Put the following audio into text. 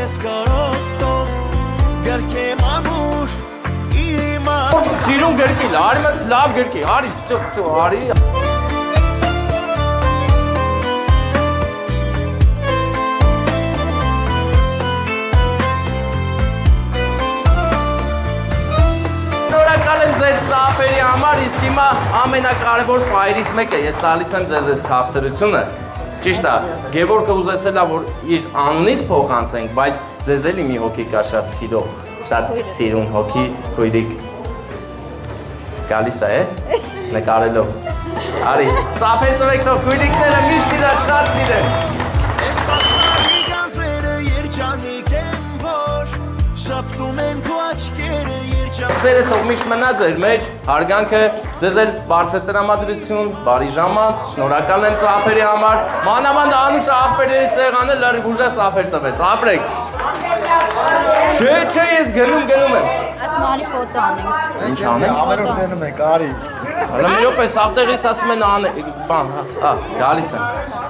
ես կարոտով գրքեմ ամուր իմա Սիրուն գրքի, արի մտ լավ գրքի, արի, արի Շնորհակալ եմ ձեր ծափերի համար, իսկ հիմա ամենակարևոր պայրից մեկը ես տալիս եմ ձեզ այս քաղցրությունը։ Ճիշտ է, Գևորգը ուզեցել է, որ իր անունից փոխանցենք, բայց ձեզ էլի մի հոգի կա շատ սիրող, շատ սիրուն հոգի, քույրիկ։ Գալիս է, նկարելով։ Արի, ծափեր տվեք թող քույրիկները միշտ իրար շատ սիրեն։ Ես աշխարհի գանձերը երջանիկ եմ, որ շապտում են քո աչքերը Սերը թող միշտ մնա ձեր մեջ, հարգանքը, ձեզ էլ բարձր տրամադրություն, բարի ժամանց, շնորհակալ եմ ծափերի համար, մանավանդ Անուշը աղբերների սեղանը լրիվ ուժեղ ծափեր տվեց, ապրեք։ Չէ, ես գնում եմ։ Այդ մարի ֆոտո անենք։ Ինչ անենք։ Ամերով գնում ենք, արի։ Հələ մի րոպե, սաղ տեղից ասում են գալիս եմ։